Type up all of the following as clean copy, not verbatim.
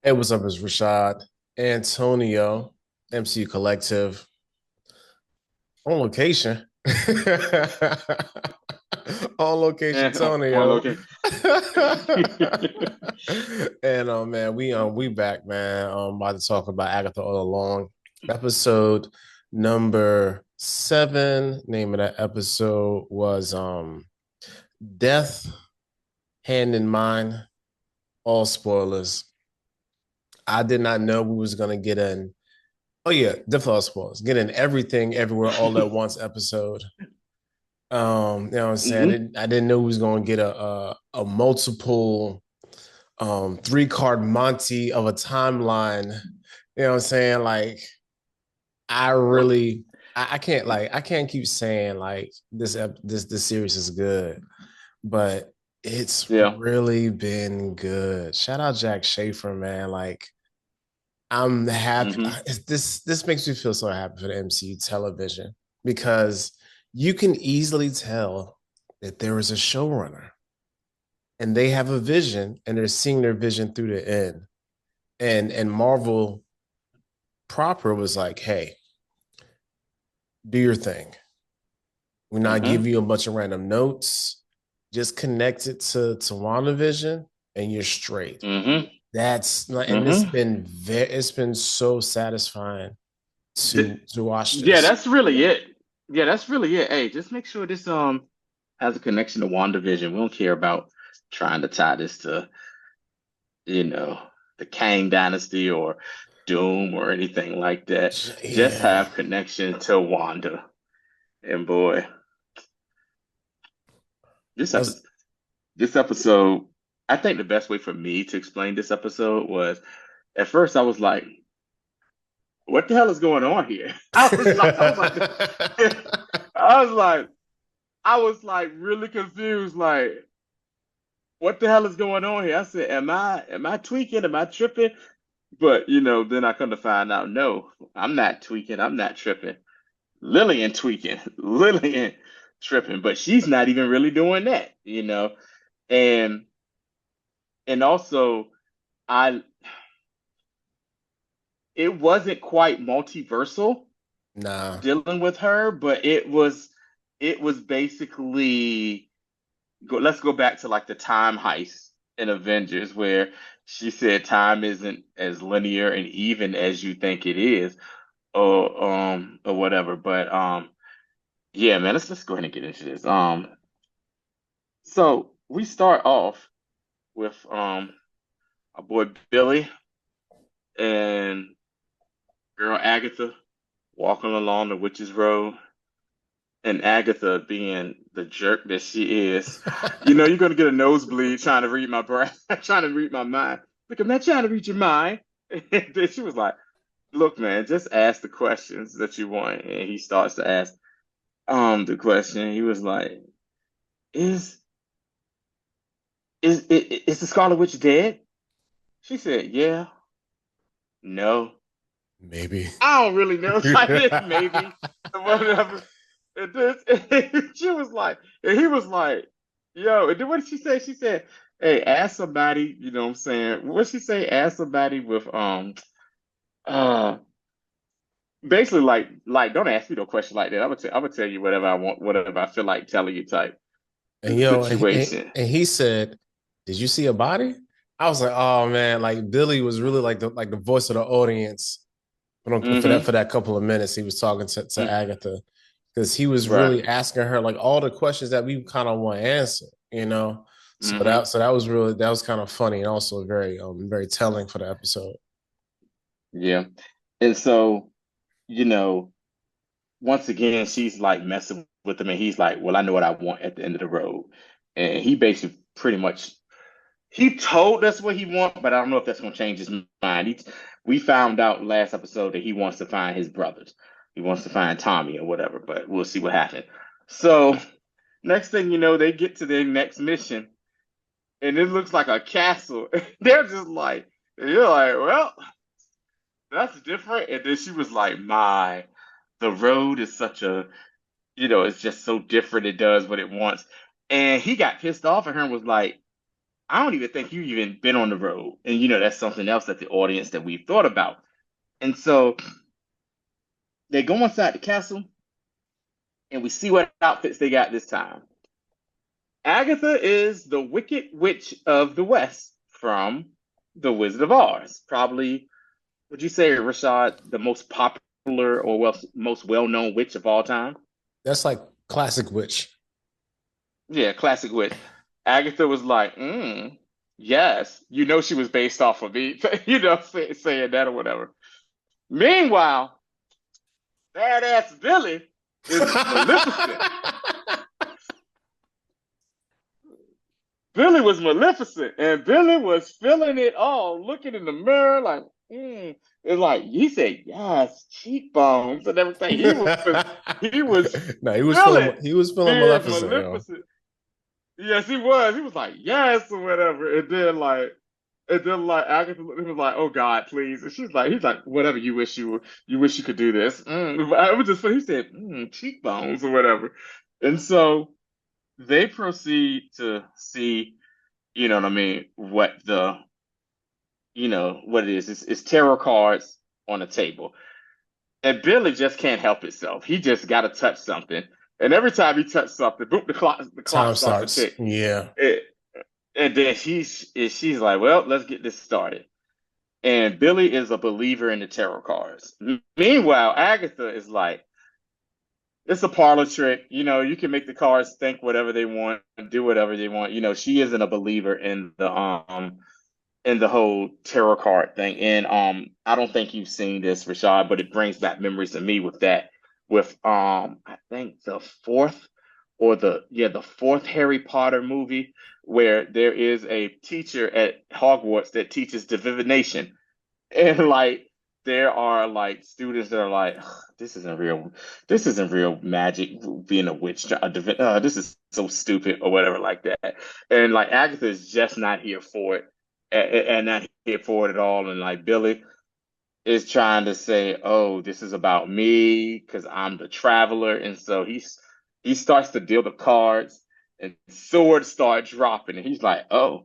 Hey, what's up? It's Rashad, Antonio, MC Collective, on location. On location, On Tonio. location. And man, we back, man. About to talk about Agatha All Along, episode number 7. Name of that episode was Death Hand in Mind. All spoilers. I did not know we was gonna get an Oh yeah, default spoilers. Get in everything, everywhere, all at once episode. You know what I'm saying? Hmm. I didn't know we was gonna get a multiple 3 card Monty of a timeline. You know what I'm saying? Like I really I can't I can't keep saying like this series is good, but it's Yeah. really been good. Shout out Jack Schaefer, man. Like I'm happy. Hmm. This makes me feel so happy for the MCU television because you can easily tell that there is a showrunner and they have a vision and they're seeing their vision through the end. And Marvel proper was like, hey, do your thing. We're not Hmm. giving you a bunch of random notes. Just connect it to WandaVision and you're straight. Hmm. That's not, and Hmm. it's been so satisfying to watch Yeah, this. that's really it. Yeah, that's really it. Hey, just make sure this has a connection to WandaVision. We don't care about trying to tie this to, you know, the Kang Dynasty or Doom or anything like that. Just Yeah. have connection to Wanda. And boy, this That's episode this episode, I think the best way for me to explain this episode was at first I was like, what the hell is going on here? I was like, I was like, I was like really confused. Like, what the hell is going on here? I said, am I tweaking? Am I tripping? But then I come to find out, no, I'm not tweaking. I'm not tripping. Lillian tweaking. Lillian tripping. But she's not even really doing that. And and also, I it wasn't quite multiversal nah. dealing with her, but it was basically let's go back to like the time heist in Avengers where she said time isn't as linear and even as you think it is or whatever. But yeah, man, let's go ahead and get into this. So we start off with our boy Billy and girl Agatha walking along the witch's road. And Agatha being the jerk that she is, you're gonna get a nosebleed trying to read my brain, trying to read my mind. Like, I'm not trying to read your mind. And then she was like, look, man, just ask the questions that you want. And he starts to ask the question. He was like, Is is the Scarlet Witch dead? She said, Yeah, no. Maybe. I don't really know. It's like this, maybe. Whatever. And then she was like, and he was like, yo, and then what did she say? She said, hey, ask somebody, you know what I'm saying? What did she say? Ask somebody with uh basically like don't ask me no question like that. I'm gonna tell you whatever I want, whatever I feel like telling you type And situation. and he said, "Did you see a body?" I was like, "Oh man!" Like Billy was really like the voice of the audience Mm-hmm. for that couple of minutes. He was talking to Agatha because he was Right. really asking her like all the questions that we kind of want to answer, you know. Mm-hmm. So that was kind of funny and also very telling for the episode. Yeah. And so, you know, once again, she's like messing with him, and he's like, "Well, I know what I want at the end of the road." And he basically pretty much he told us what he wants, but I don't know if that's going to change his mind. We found out last episode that he wants to find his brothers. He wants to find Tommy or whatever, but we'll see what happens. So next thing you know, they get to their next mission, and it looks like a castle. They're just like, and you're like, well, that's different. And then she was like, my, the road is such a it's just so different. It does what it wants. And he got pissed off at her and was like, I don't even think you've even been on the road. And that's something else that the audience that we've thought about. And so they go inside the castle and we see what outfits they got this time. Agatha is the Wicked Witch of the West from The Wizard of Oz. Probably, would you say, Rashad, the most popular or most well-known witch of all time? That's like classic witch. Yeah, classic witch. Agatha was like, yes. She was based off of me, saying that or whatever. Meanwhile, badass Billy is Maleficent. Billy was Maleficent, and Billy was feeling it all, looking in the mirror like, It's like he said, yes, cheekbones and everything. He was no, feeling he was feeling being Maleficent, yo. Maleficent. Yes, he was. He was like, yes, or whatever. And then Agatha he was like, oh God, please. And he's like, whatever you wish you could do this. It was just he said, cheekbones or whatever. And so they proceed to see, what I mean, what it is. It's tarot cards on a table. And Billy just can't help himself. He just got to touch something. And every time he touched something, boom, the clock Time starts to starts. tick. Yeah. And then she's like, well, let's get this started. And Billy is a believer in the tarot cards. Meanwhile, Agatha is like, it's a parlor trick. You can make the cards think whatever they want, do whatever they want. She isn't a believer in the whole tarot card thing. And I don't think you've seen this, Rashad, but it brings back memories to me with that. With I think the fourth Harry Potter movie where there is a teacher at Hogwarts that teaches divination. And like there are like students that are like, this isn't real magic being a witch. This is so stupid or whatever like that. And like Agatha is just not here for it and not here for it at all. And like Billy is trying to say, "Oh, this is about me because I'm the traveler," and so he starts to deal the cards, and swords start dropping, and he's like, "Oh,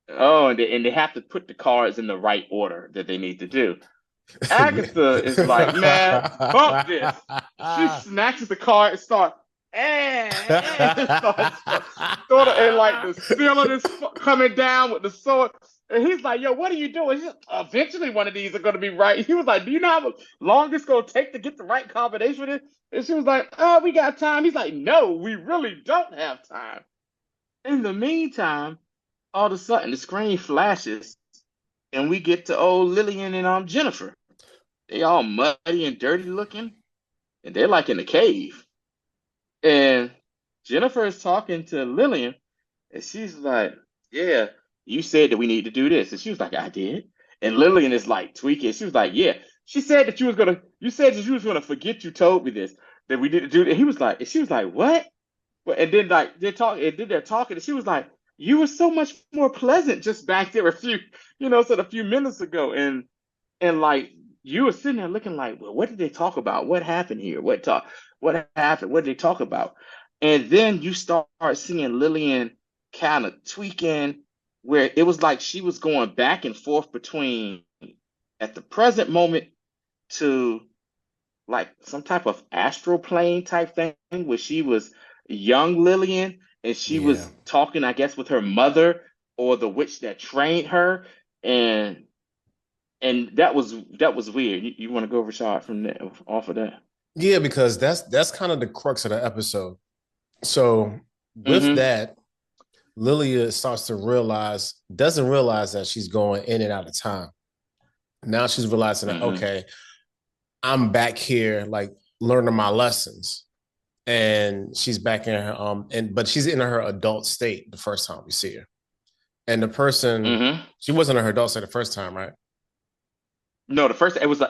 oh," and they have to put the cards in the right order that they need to do. Agatha is like, "Man, bump this." She snatches the card and starts, and starts sort of, and like the ceiling is coming down with the sword. And he's like, yo, what are you doing? Eventually, one of these are going to be right. He was like, do you know how long it's going to take to get the right combination with it? And she was like, oh, we got time. He's like, no, we really don't have time. In the meantime, all of a sudden, the screen flashes, and we get to old Lillian and Jennifer. They all muddy and dirty looking, and they're like in a cave. And Jennifer is talking to Lillian, and she's like, yeah, you said that we need to do this. And she was like, I did. And Lillian is like tweaking. She was like, yeah. She said that you said that you was gonna forget you told me this, that we need to do that. He was like, and she was like, what? And then like they're talking, and she was like, you were so much more pleasant just back there a few minutes ago. And like you were sitting there looking like, well, what did they talk about? What happened here? What happened? What did they talk about? And then you start seeing Lillian kind of tweaking, where it was like she was going back and forth between at the present moment to like some type of astral plane type thing where she was young Lillian and she yeah. was talking, I guess, with her mother or the witch that trained her. And that was weird. You want to go over shot from that off of that? Yeah, because that's kind of the crux of the episode. So with Mm-hmm. that, Lilia doesn't realize that she's going in and out of time. Now she's realizing that, Mm-hmm. okay, I'm back here, like learning my lessons. And she's back in her, but she's in her adult state the first time we see her. And the person, Mm-hmm. she wasn't in her adult state the first time, right? No, the first it was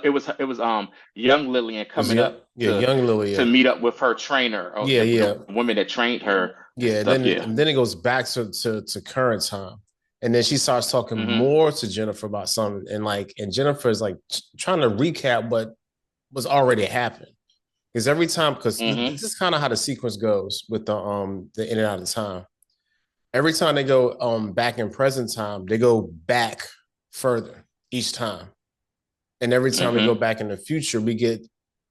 young Lillian Was coming young, up yeah, to young Lilia. meet up with her trainer or Yeah, the yeah, woman that trained her and yeah. stuff. Yeah. And then it goes back to current time, and then she starts talking Mm-hmm. more to Jennifer about something, and Jennifer is like trying to recap what was already happened. Because every time, because Mm-hmm. this is kind of how the sequence goes with the in and out of time. Every time they go back in present time, they go back further each time. And every time we go Mm-hmm. back in the future, we get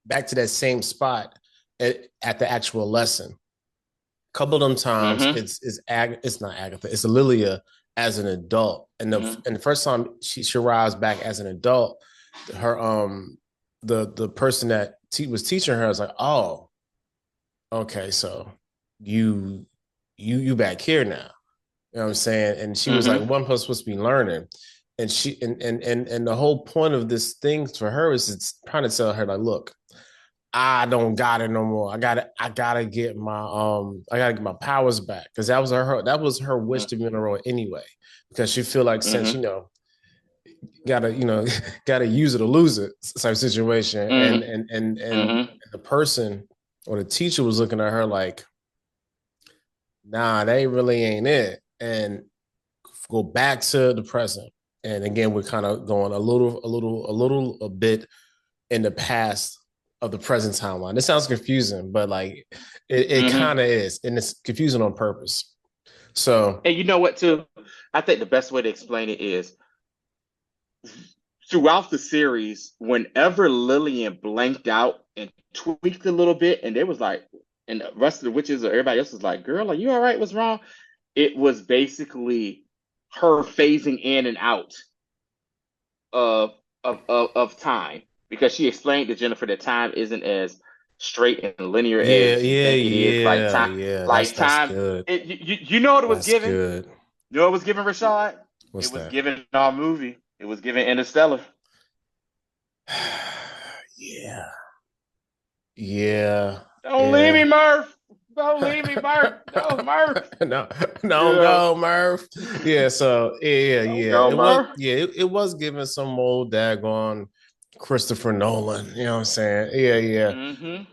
back to that same spot at the actual lesson. A couple of them times, Mm-hmm. it's not Agatha, it's Lilia as an adult, and Mm-hmm. the first time she arrives back as an adult, her the person that was teaching her was like, oh, okay, so you you back here now. You know what I'm saying? And she was like, Mm-hmm. one plus supposed to be learning. And she and the whole point of this thing for her is it's trying to tell her like, look, I don't got it no more. I gotta get my powers back. Because that was her wish to be in a role anyway. Because she feel like since, Mm-hmm. gotta, gotta use it or lose it type situation. Mm-hmm. And Mm-hmm. the person or the teacher was looking at her like, nah, they really ain't it. And go back to the present. And again, we're kind of going a bit in the past of the present timeline. This sounds confusing, but like it Mm-hmm. kind of is, and it's confusing on purpose. So And you know what, too? I think the best way to explain it is throughout the series, whenever Lillian blanked out and tweaked a little bit, and they was like, and the rest of the witches or everybody else was like, "Girl, are you all right? What's wrong?" It was basically her phasing in and out of of time because she explained to Jennifer that time isn't as straight and linear yeah, as you yeah, think it is. yeah, yeah. That's Time. good. You know what it was That's given? good. You know what it was given, Rashad? What's It was that? given our movie. It was given Interstellar. Yeah, yeah, Don't leave me, yeah. Murph. Don't leave me, Murph. No, Murph. No, don't Yeah. go, Murph. Yeah, so Don't yeah. go, Murph. It was giving some old daggone Christopher Nolan. You know what I'm saying? Yeah, yeah. Mm-hmm.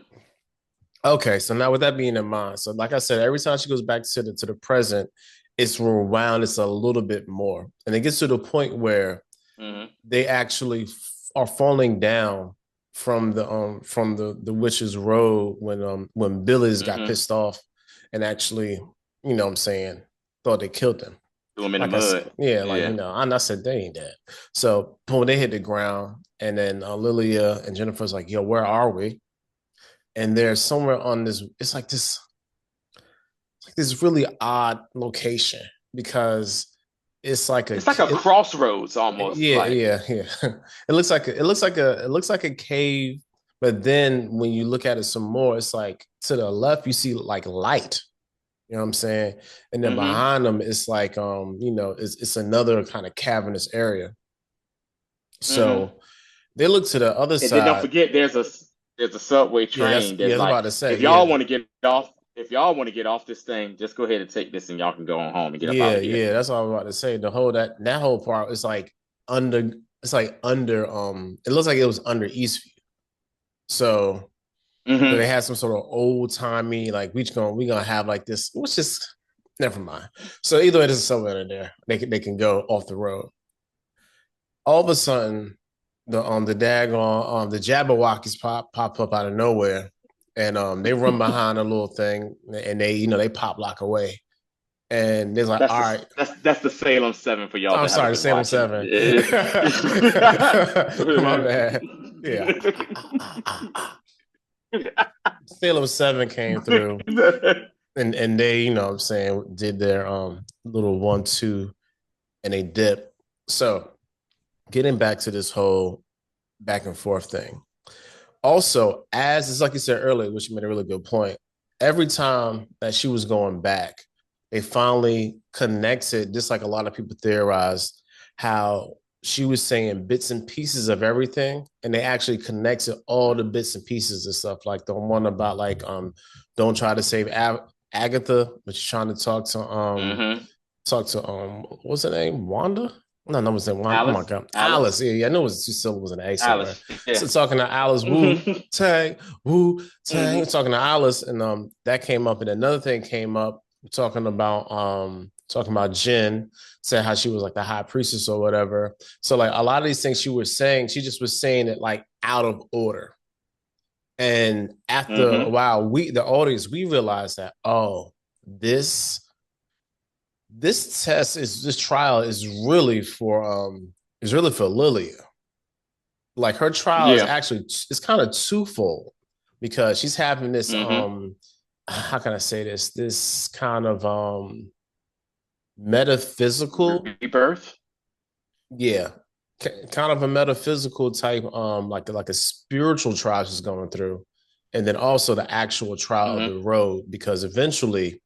Okay, so now with that being in mind, so like I said, every time she goes back to the present, it's rewound. It's a little bit more, and it gets to the point where Mm-hmm. they actually are falling down from the witch's road when Billy's got Mm-hmm. pissed off and actually, what I'm saying, thought they killed them. Threw him in the Like I said, mud. yeah, like Yeah. I said they ain't dead. So when they hit the ground, and then Lilia and Jennifer's like, "Yo, where are we?" And they're somewhere on this. It's like this really odd location because it's like It's like a crossroads almost. Like, yeah. It looks like a cave, but then when you look at it some more, it's like to the left you see like light. You know what I'm saying? And then mm-hmm. behind them, it's like it's another kind of cavernous area. Mm-hmm. So they look to the other And then don't side. forget there's a subway train Yeah, that's I was like, about to say, if y'all yeah. want to get off, if y'all want to get off this thing, just go ahead and take this and y'all can go on home and get up out Yeah, of here. yeah, that's what I was about to say. The whole that whole part is like under it's like under it looks like it was under Eastview. So they Mm-hmm. had some sort of old timey like we gonna have like this, which is never mind. So either way, there's somewhere in there they can go off the road. All of a sudden, the daggone the Jabberwockies pop up out of nowhere, and they run behind a little thing, and they pop lock away, and they're like, all right. That's the Salem 7 for y'all I'm that haven't sorry, been Salem watching. 7. My bad. Yeah. Salem 7 came through and they, what I'm saying, did their little 1-2 and they dip. So getting back to this whole back and forth thing. Also, as it's like you said earlier, which you made a really good point, every time that she was going back, they finally connected, just like a lot of people theorized, how she was saying bits and pieces of everything, and they actually connected all the bits and pieces and stuff. Like the one about like don't try to save Agatha, but she's trying to Mm-hmm. talk to what's her name? Wanda? No, was it Wanda? Oh my Alice, god. Alice. Alice, Yeah, yeah, I know it was two syllables in A somewhere. Alice. Yeah. So talking to Alice, Mm-hmm. Woo Tang, Mm-hmm. talking to Alice, and that came up, and another thing came up talking about Jenn, said how she was like the high priestess or whatever. So like a lot of these things she was saying, she just was saying it like out of order. And after a Mm-hmm. while, the audience, we realized that, oh, this this trial is really for Lilia. Like her trial is Yeah. actually it's kind of twofold because she's having this Mm-hmm. how can I say this kind of metaphysical, Rebirth. yeah, kind of a metaphysical type like a spiritual trial she's going through, and then also the actual trial of the Mm-hmm. road because eventually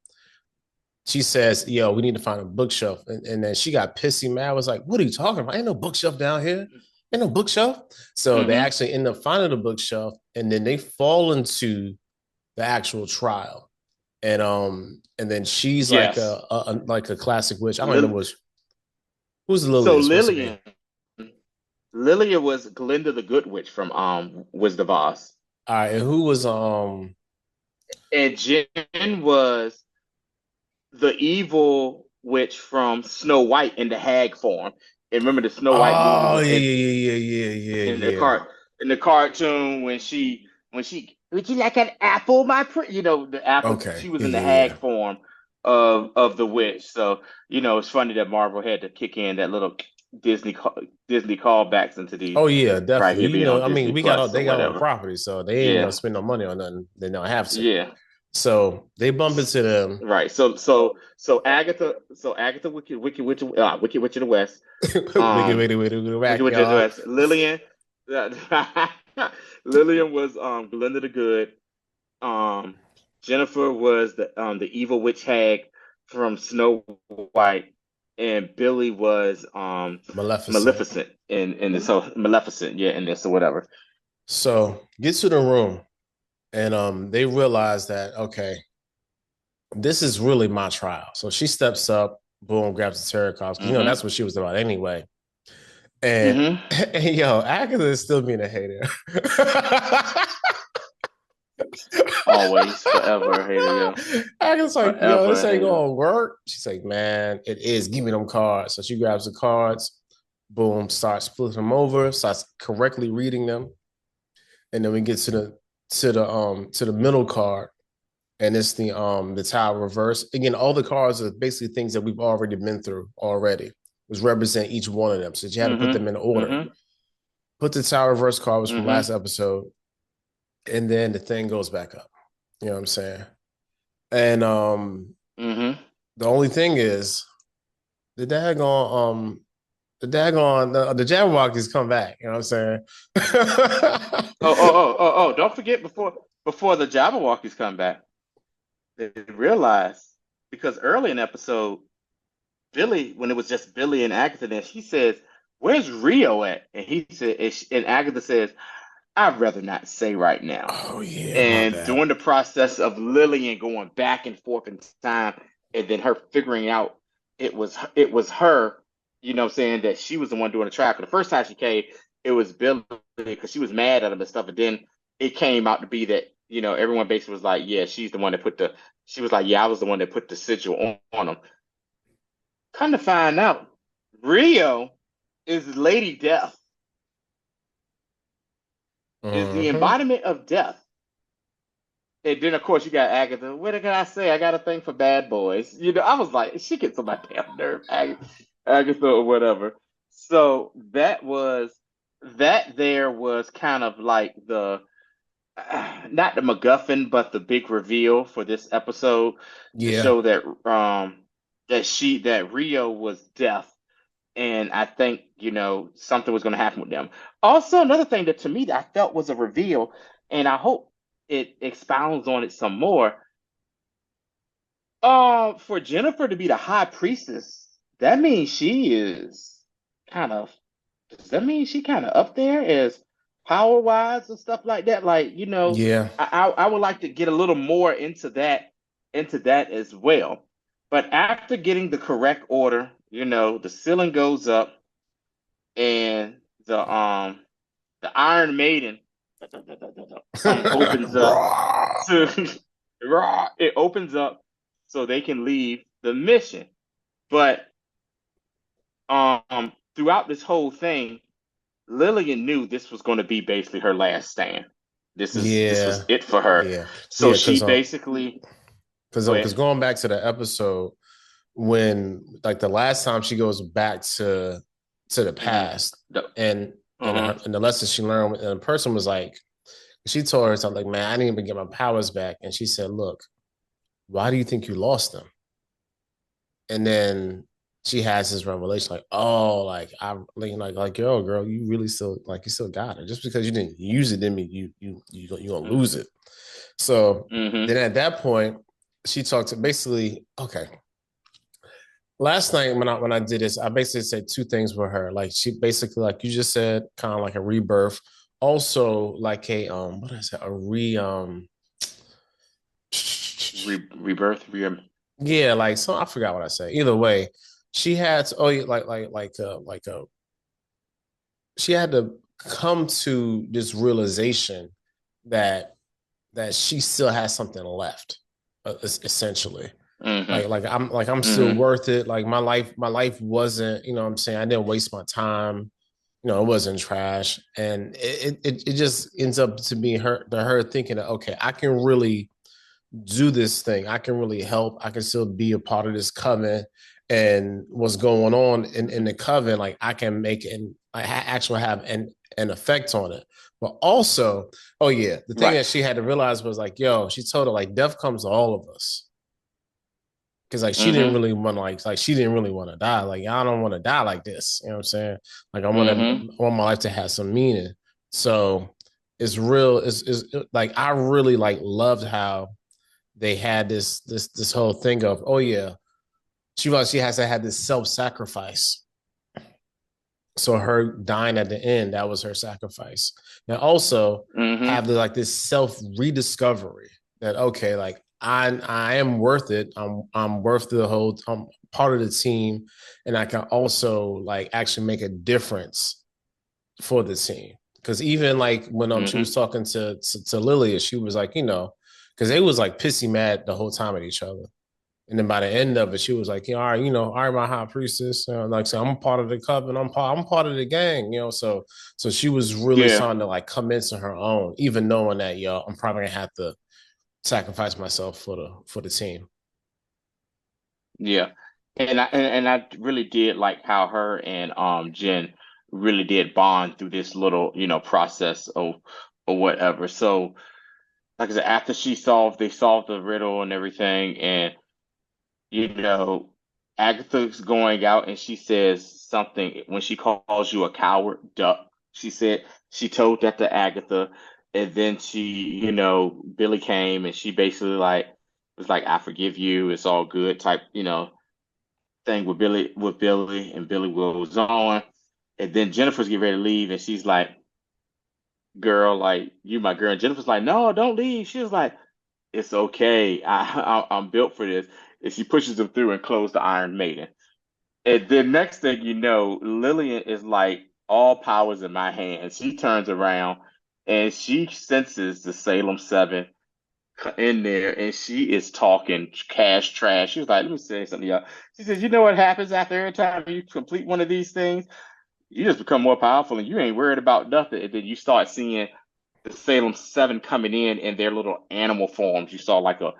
she says, "Yo, we need to find a bookshelf," and then she got pissy mad. I was like, "What are you talking about? Ain't no bookshelf down here. Ain't no bookshelf." So they Mm-hmm. actually end up finding the bookshelf, and then they fall into the actual trial, and then she's like Yes. like a classic witch. I don't know Lil- who's so Lilia supposed to be. Lilia was Glinda the Good Witch from Wizard of Oz. All right, and who was And Jen was the evil witch from Snow White in the hag form. And remember the Snow White movie Oh with yeah in, yeah yeah yeah in the yeah yeah. cartoon when she would you like an apple, my the apple Okay she was yeah in the yeah yeah. hag form of the witch. So it's funny that Marvel had to kick in that little Disney Disney callbacks into these Oh yeah, right definitely. here You being know, on I mean, Disney we got all Plus or they got all the whatever. property, so they ain't gonna Yeah, spend no money on nothing. They don't have to. yeah. So they bump into them. Right. So Agatha Wicked Witch of the West. Wiggy Um wiggy wiggy wiggy Wicked back, Witch of the y'all. West. Lillian. Lillian was Glinda the Good. Um Jennifer was the evil witch hag from Snow White. And Billy was Maleficent. Maleficent in this whole Maleficent, yeah, in this or whatever. So get to the room, and they realize that okay, this is really my trial. So she steps up, boom, grabs the tarot cards because Mm-hmm. that's what she was about anyway. And, Mm-hmm. and yo, Agatha is still being a hater. Always, forever, hater, yo. Agatha's like, yo, this Forever, ain't hater. gonna work. She's like, man, it is. Give me them cards. So she grabs the cards, boom, starts splitting them over, starts correctly reading them, and then we get to the middle card, and it's the tower reverse. Again, all the cards are basically things that we've already been through already. Was represent each one of them, so you had to put them in Mm-hmm. order. Mm-hmm. Put the tower reverse card was from last Mm-hmm. episode, and then the thing goes back up. You know what I'm saying? And Mm-hmm. the only thing is the daggone the Jabberwockies come back. You know what I'm saying? Oh! Don't forget before the Jabberwockies come back, they realized because early in the episode, Billy, when it was just Billy and Agatha, then she says, "Where's Rio at?" And he said, and Agatha says, "I'd rather not say right now." Oh yeah, my And bad. during the process of Lillian going back and forth in time, and then her figuring out it was her, saying that she was the one doing the track. The first time she came, it was Billy because she was mad at him and stuff. And then it came out to be that everyone basically was like, yeah, she's the one that put the. She was like, yeah, I was the one that put the sigil on him. Come to find out, Rio is Lady Death, is the Mm-hmm. embodiment of death. And then, of course, you got Agatha. What can I say? I got a thing for bad boys. I was like, she gets on my damn nerve, Agatha or whatever. So that there was kind of like the not the MacGuffin, but the big reveal for this episode to Yeah, show that Rio was deaf, and I think something was going to happen with them. Also, another thing that to me that I felt was a reveal, and I hope it expounds on it some more. For Jennifer to be the high priestess, that means she is kind of. Does that mean she kind of up there as power wise and stuff like that? Like yeah, I would like to get a little more into that as well. But after getting the correct order, the ceiling goes up and the Iron Maiden opens up to it opens up so they can leave the mission. But throughout this whole thing, Lillian knew this was going to be basically her last stand. This was yeah, it for her. yeah, So yeah. she basically go ahead. Because going back to the episode when like the last time she goes back to the Mm-hmm. past The, and uh-huh. and the lesson she learned, and the person was like, she told her something like, man, I didn't even get my powers back. And she said, look, why do you think you lost them? And then she has this revelation like, oh, like I like yo, girl, you really still like you still got it. Just because you didn't use it didn't mean you gonna lose it. So Mm-hmm. then at that point, she talked to basically, okay. Last night when I did this, I basically said two things with her. Like she basically, like you just said, kind of like a rebirth. Also like a what is it? A Rebirth. yeah, like so I forgot what I said. Either way, she had to, oh yeah, like a she had to come to this realization that she still has something left, essentially. Mm-hmm. Like I'm still Mm-hmm. worth it. Like my life wasn't, you know what I'm saying, I didn't waste my time. You know, it wasn't trash. And it just ends up to be her thinking that okay, I can really do this thing. I can really help. I can still be a part of this coven and what's going on in the coven. Like I can make and I actually have an effect on it. But also, oh yeah, the thing Right. that she had to realize was like, yo, she told her like death comes to all of us. Cause like she didn't Mm-hmm. really want to like she didn't really want to die. Like I don't want to die like this. You know what I'm saying? Like Mm-hmm. I want my life to have some meaning. So it's real. It's like I really like loved how they had this whole thing of oh yeah, she realized she has to have this self-sacrifice. So her dying at the end, that was her sacrifice. And also Mm-hmm. have the, like this self rediscovery that okay, like I am worth it. I'm worth the whole. I'm part of the team, and I can also like actually make a difference for the team. Because even like when she Mm-hmm. was talking to Lilia, she was like, you know, because they was like pissy mad the whole time at each other. And then by the end of it, she was like, yeah, all right, you know, all right, my high priestess. Like I said, I'm part of the coven. I'm part of the gang, you know. So she was really Yeah. starting to like come into her own, even knowing that, yo, I'm probably gonna have to sacrifice myself for the team. Yeah. And I really did like how her and Jen really did bond through this little, process or whatever. So like I said, after they solved the riddle and everything, and you know, Agatha's going out and she says something when she calls you a coward, duck. She said she told that to Agatha, and then Billy came and she basically like was like, I forgive you, it's all good type, thing with Billy, and Billy goes on. And then Jennifer's getting ready to leave and she's like, girl, like you my girl. And Jennifer's like, no, don't leave. She was like, it's okay. I'm built for this. And she pushes him through and closes the Iron Maiden. And then next thing you know, Lillian is like, all powers in my hands. She turns around and she senses the Salem Seven in there, and she is talking cash trash. She was like, let me say something to y'all. She says, you know what happens after every time you complete one of these things? You just become more powerful and you ain't worried about nothing. And then you start seeing the Salem Seven coming in their little animal forms. You saw like a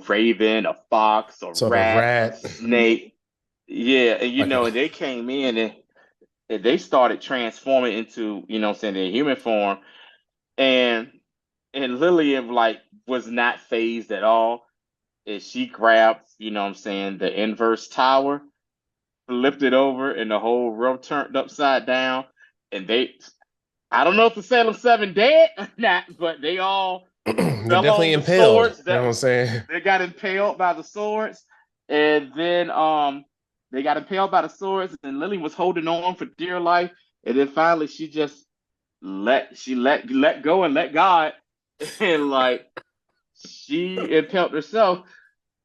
raven, a fox, a So the rat, a rat, snake. Yeah, and like a and they came in and they started transforming into, what I'm saying, their human form. And Lillian like was not phased at all. And she grabbed, what I'm saying, the inverse tower, flipped it over, and the whole row turned upside down. And I don't know if the Salem Seven dead or not, but they all they're fell definitely on the impaled. swords You know that what I'm saying? they got impaled by the swords. And then they got impaled by the swords, and Lily was holding on for dear life. And then finally she just let go and let God. And like she impaled herself.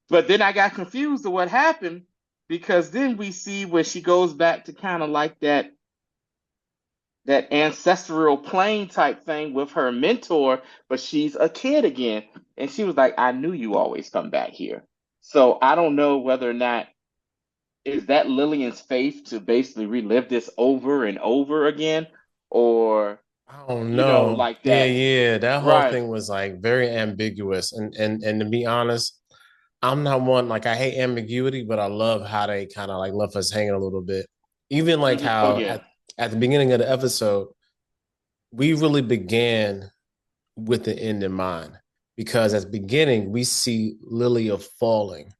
But then I got confused of what happened, because then we see where she goes back to kind of like that ancestral plane type thing with her mentor, but she's a kid again. And she was like, I knew you always come back here. So I don't know whether or not is that Lillian's faith to basically relive this over and over again, or, I don't know. like Yeah, that. yeah. That whole Right. thing was like very ambiguous. And to be honest, I'm not one like I hate ambiguity, but I love how they kind of like left us hanging a little bit. Even like Oh how yeah. at the beginning of the episode, we really began with the end in mind because at the beginning we see Lilia falling,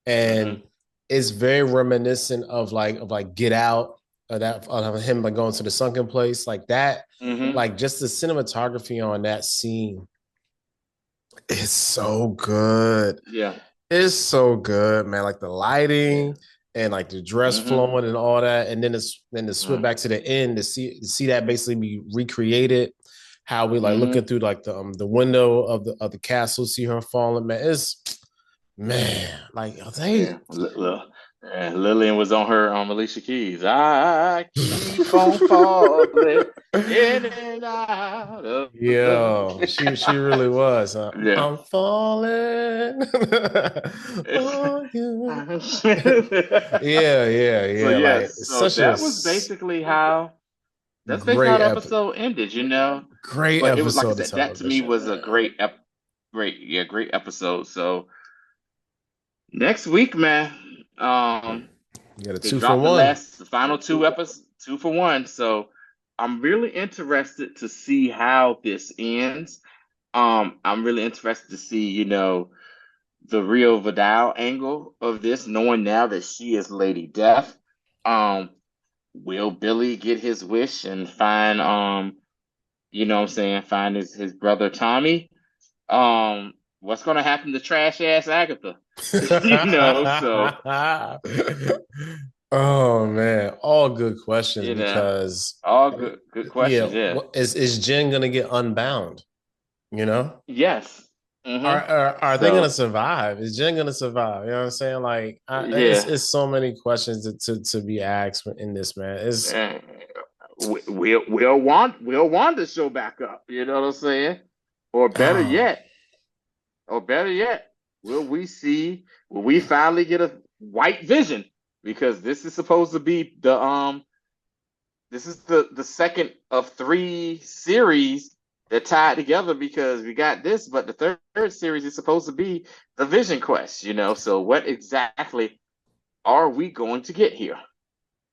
and Mm-hmm. it's very reminiscent of like Get Out, that of him like going to the sunken place like that. Mm-hmm. Like just the cinematography on that scene is so good. Yeah. It's so good, man. Like the Yeah. lighting and like the dress Mm-hmm. flowing and all that, and then to switch Mm-hmm. back to the end to see that basically be recreated. How we like looking through like the window of the castle, see her falling. Man, it's man like they Yeah. Lillian was on her Alicia Keys. I keep on falling in and out of love. Yo, she really was. Yeah. I'm falling for you. Yeah, yeah, So yeah. Like yes, it's so such a that's basically how great the episode ended, you know. great But it was like I episode of said, that to me television, was a man. great episode. So next week, man, You got a they 2 for dropped one. the final two episodes, 2 for 1. So I'm really interested to see how this ends. I'm really interested to see, the real Vidal angle of this, knowing now that she is Lady Death. Um, will Billy get his wish and find, what I'm saying, find his brother Tommy? What's gonna happen to trash ass Agatha? So Oh man, all good questions you know, because all good yeah, questions. Yeah. is Jen gonna get unbound? You know, Yes. are they gonna So survive? Is Jen gonna survive? You know what I'm saying? Like, yeah, it's so many questions to be asked in this, man. It's uh, we'll want to show back up. You know what I'm saying? Or better oh, yet, or better yet, will we finally get a white vision? Because this is supposed to be this is the second of three series that tied together because we got this, but the third series is supposed to be the Vision Quest, So what exactly are we going to get here?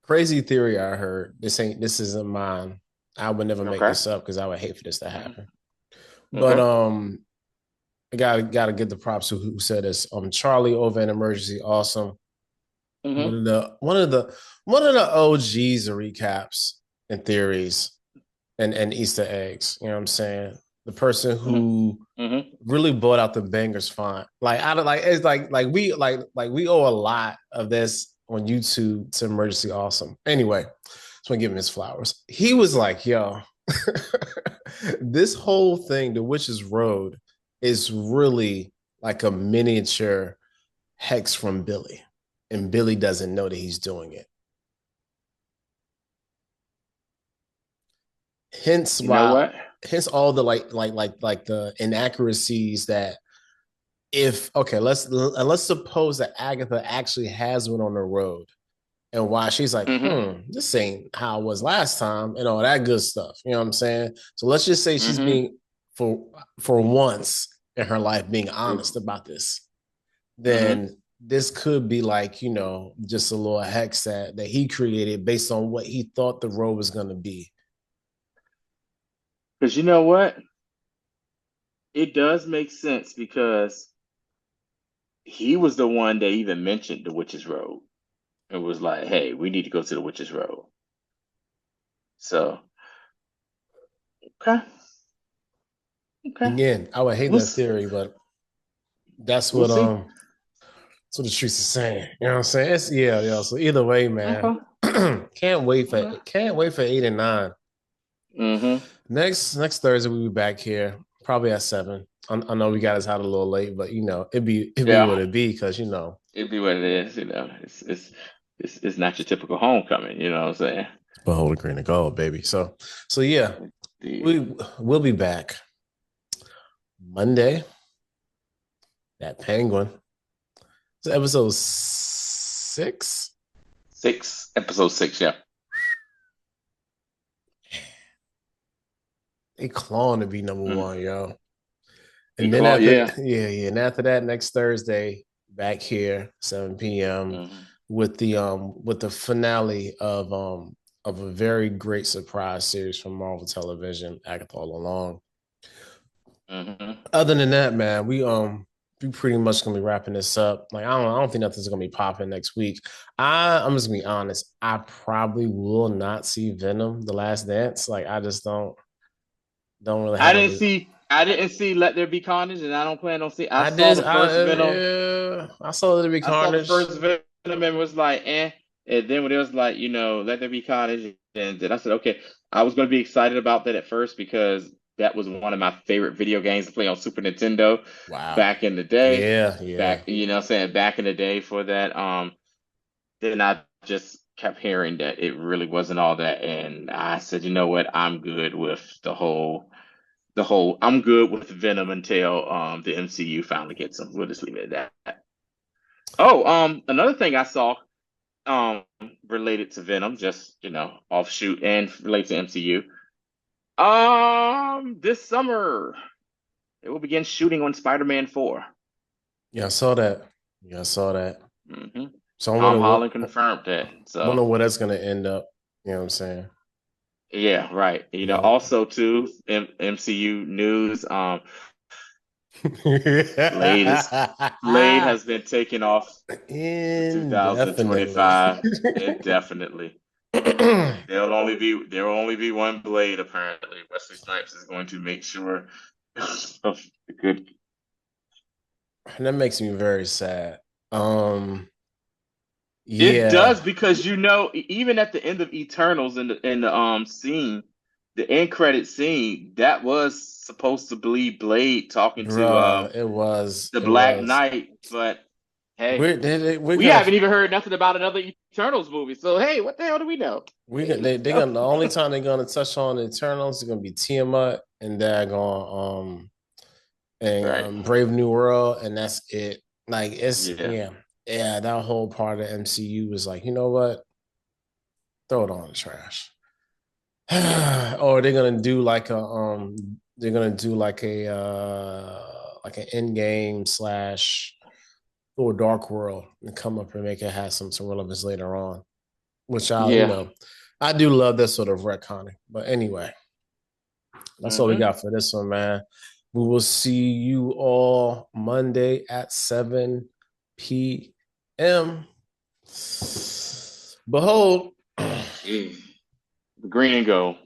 crazy theory I heard. This isn't mine. I would never make Okay. this up because I would hate for this to Mhm. happen. But Okay. I gotta give the props to who said this. Charlie over in Emergency Awesome. One hmm of the one of the one of the OGs of recaps and theories and Easter eggs. You know what I'm saying? The person hmm who hmm really brought out the bangers font. Like I don't like it's like we owe a lot of this on YouTube to Emergency Awesome. Anyway, just want to give him his flowers. He was like, yo, this whole thing, the Witch's Road, is really like a miniature hex from Billy. And Billy doesn't know that he's doing it. Hence You know why what? hence all the like the inaccuracies that if okay, let's suppose that Agatha actually has one on the road and why she's like, hmm this ain't how it was last time and all that good stuff. You know what I'm saying? So let's just say she's hmm being for for once in her life being honest about this. hmm Then this could be like, just a little hex that he created based on what he thought the road was gonna be. Because you know what? It does make sense because he was the one that even mentioned the Witch's Road. It was like, hey, we need to go to the Witch's Road. So, okay, okay. Again, I would hate We'll that see. theory, but that's We'll what see. that's what the streets are saying. You know what I'm saying? It's yeah. So either way, man, Okay. Okay. can't wait for 8 and 9. Mm-hmm. Next Thursday we'll be back here, probably at 7. I know we got us out a little late, but it'd be Yeah. what it be because It'd be what it is, it's not your typical homecoming, you know what I'm saying? behold the green and gold, baby. So yeah, The we'll be back Monday. That penguin. It's episode 6. episode 6, yeah. They clawing to be number Mm. one, yo. And then after, Yeah. yeah, and after that, next Thursday, back here, 7 p.m. Hmm. with the finale of a very great surprise series from Marvel Television, Agatha All Along. Hmm. Other than that, man, we pretty much gonna be wrapping this up. Like I don't think nothing's gonna be popping next week. I'm just gonna be honest. I probably will not see Venom: The Last Dance. Like I just don't really have a. I didn't see Let There Be Carnage, and I don't plan on see. I I saw did. the first Venom. Yeah, I saw it be I saw the Carnage. first Venom and was like, eh. And then when it was like, Let There Be Carnage, and then I said, okay. I was going to be excited about that at first because that was one of my favorite video games to play on Super Nintendo Wow. back in the day. Yeah, yeah. Back in the day for that. Then I just kept hearing that it really wasn't all that, and I said, you know what, I'm good with I'm good with Venom until the MCU finally gets him. We'll just leave it at that. Oh, another thing I saw um related to Venom, just offshoot and related to MCU. This summer it will begin shooting on Spider-Man 4. Yeah, I saw that. Yeah, I saw that. Hmm. So I Tom wonder Holland confirmed that. So wonder where that's gonna end up. You know what I'm saying? yeah, right. Yeah. Also too, MCU news. Blade is Blade has been taken off to Indefinitely. 2025 indefinitely. There will only be one Blade apparently. Wesley Snipes is going to make sure of the good. And that makes me very sad. It Yeah, does because even at the end of Eternals in the scene, the end credit scene, that was supposed to be Blade talking to bruh, the it Black was. Knight, but hey, We're we gonna haven't even heard nothing about another Eternals movie. So hey, what the hell do we know? they're gonna the only time they're gonna touch on the Eternals is gonna be Tiamat and daggone and Right. Brave New World, and that's it. Like it's Yeah. yeah, that whole part of the MCU was like, you know what? Throw it on the trash. Yeah. Or they're gonna do like an end game slash or dark world and come up and make it have some relevance later on. Which Yeah. I do love this sort of retconning. But anyway, that's all we Hmm. got for this one, man. We will see you all Monday at 7 p.m. Behold. Yeah. The green and gold.